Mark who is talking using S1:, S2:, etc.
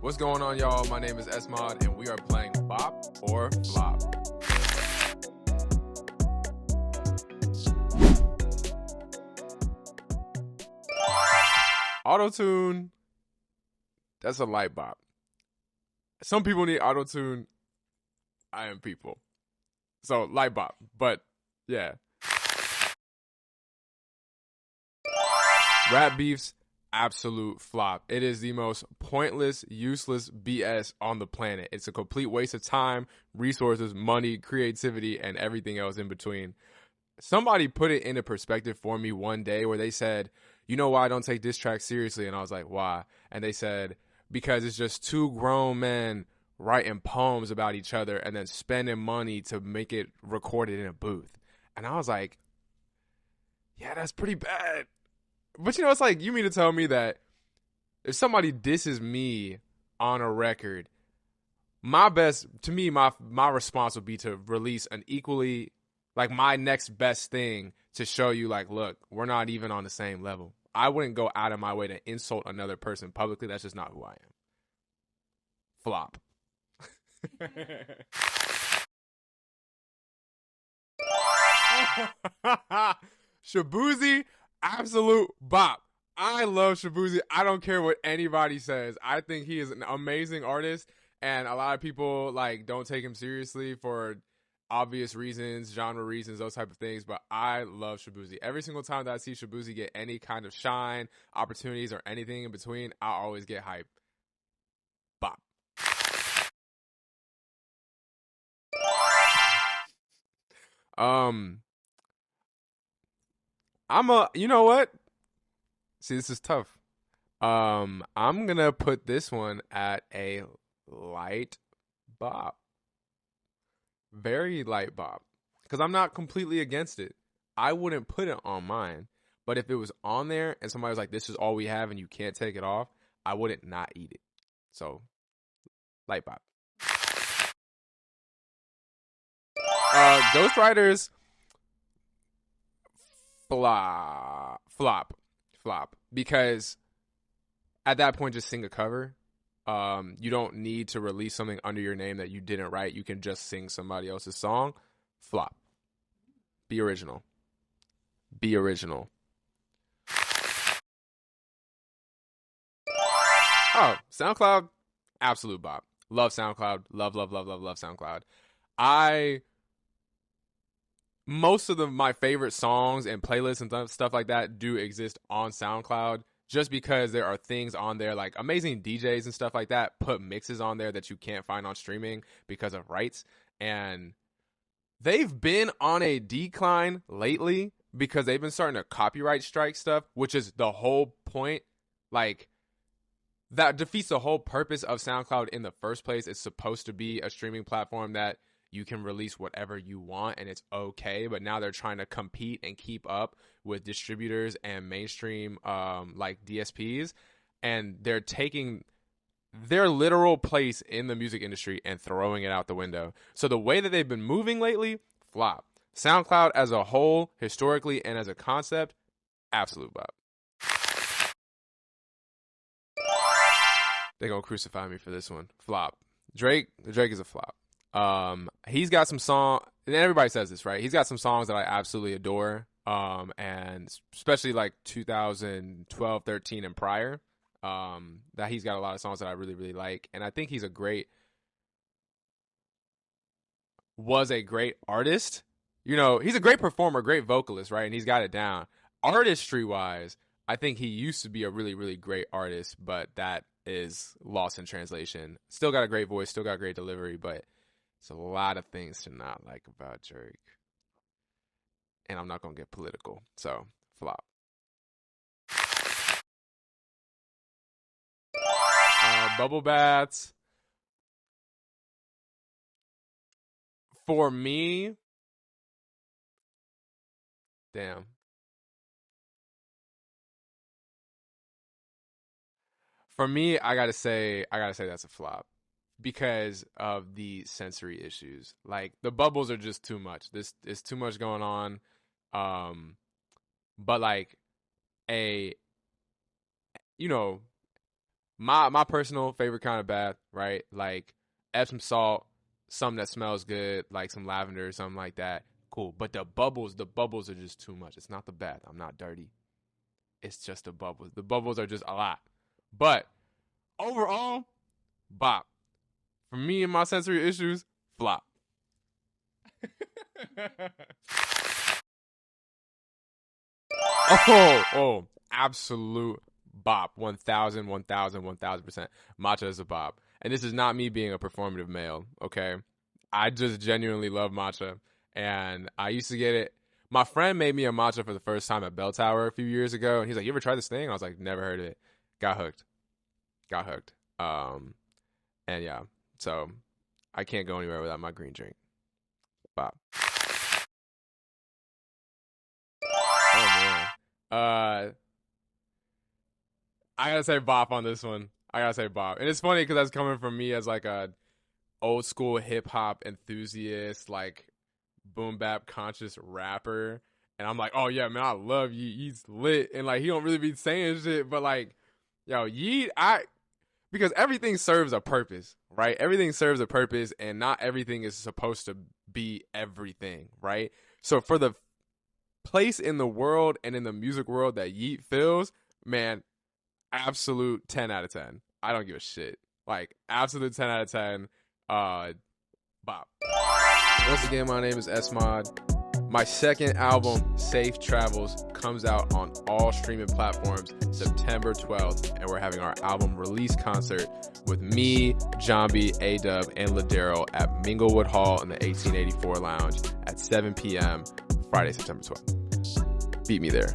S1: What's going on, y'all? My name is Esmod, and we are playing Bop or Flop. Autotune, that's a light bop. Some people need autotune. I am people. So, light bop. But, yeah. Rap beefs, absolute flop. It is the most pointless, useless BS on the planet. It's a complete waste of time, resources, money, creativity, and everything else in between. Somebody put it into perspective for me one day where they said, you know why I don't take diss tracks seriously? And I was like, why? And they said, because it's just two grown men writing poems about each other and then spending money to make it recorded in a booth. And I was like, yeah, that's pretty bad. But it's like, you mean to tell me that if somebody disses me on a record, my response would be to release an equally, like, my next best thing to show you, like, look, we're not even on the same level. I wouldn't go out of my way to insult another person publicly. That's just not who I am. Flop. Shaboozey, absolute bop. I love Shaboozey. I don't care what anybody says. I think he is an amazing artist, and a lot of people don't take him seriously for obvious reasons, genre reasons, those type of things. But I love Shaboozey. Every single time that I see Shaboozey get any kind of shine, opportunities, or anything in between, I always get hype. Bop. You know what? See, this is tough. I'm gonna put this one at a light bop. Very light bop. Because I'm not completely against it. I wouldn't put it on mine. But if it was on there and somebody was like, this is all we have and you can't take it off, I wouldn't not eat it. So, light bop. Ghostwriters, flop. Because at that point, just sing a cover. You don't need to release something under your name that you didn't write. You can just sing somebody else's song. Flop. Be original. Be original. Oh, SoundCloud, absolute bop. Love SoundCloud. Love SoundCloud. Most of my favorite songs and playlists and stuff like that do exist on SoundCloud. Just because there are things on there like amazing DJs and stuff like that put mixes on there that you can't find on streaming because of rights. And they've been on a decline lately because they've been starting to copyright strike stuff, which is the whole point. Like, that defeats the whole purpose of SoundCloud in the first place. It's supposed to be a streaming platform that you can release whatever you want and it's okay, but now they're trying to compete and keep up with distributors and mainstream like DSPs, and they're taking their literal place in the music industry and throwing it out the window. So the way that they've been moving lately, flop. SoundCloud as a whole, historically and as a concept, absolute bop. They're gonna crucify me for this one. Flop. Drake is a flop. He's got some song, and everybody says this, right? He's got some songs that I absolutely adore. And especially like 2012, 13 and prior, that he's got a lot of songs that I really, really like. And I think was a great artist. He's a great performer, great vocalist, right? And he's got it down. Artistry wise, I think he used to be a really, really great artist, but that is lost in translation. Still got a great voice, still got great delivery, but it's a lot of things to not like about Drake. And I'm not going to get political. So, flop. Bubble baths. For me, damn. For me, I gotta say that's a flop because of the sensory issues. Like, the bubbles are just too much. This is too much going on. But like a my personal favorite kind of bath, right? Like Epsom salt, something that smells good, like some lavender or something like that. Cool. But the bubbles are just too much. It's not the bath. I'm not dirty. It's just the bubbles. The bubbles are just a lot. But overall, bop. For me and my sensory issues, flop. Oh, absolute bop. 1000%. Matcha is a bop. And this is not me being a performative male, okay? I just genuinely love matcha. And I used to get it. My friend made me a matcha for the first time at Bell Tower a few years ago. And he's like, you ever tried this thing? I was like, never heard of it. Got hooked. And yeah, so I can't go anywhere without my green drink. Bop. Oh, man. I gotta say bop on this one. I gotta say bop. And it's funny because that's coming from me as like a old school hip hop enthusiast, like boom bap conscious rapper. And I'm like, oh yeah, man, I love Yeet. He's lit. And like he don't really be saying shit, but like, yo, Yeet, because everything serves a purpose, right? Everything serves a purpose, and not everything is supposed to be everything, right? So for the place in the world and in the music world that Yeet fills, man, absolute 10 out of 10. I don't give a shit. Like, absolute 10 out of 10. Bop. Once again, my name is Esmod. My second album, Safe Travels, comes out on all streaming platforms September 12th, and we're having our album release concert with me, Jambi, A-Dub, and Ladero at Minglewood Hall in the 1884 Lounge at 7 p.m. Friday, September 12th. Beat me there.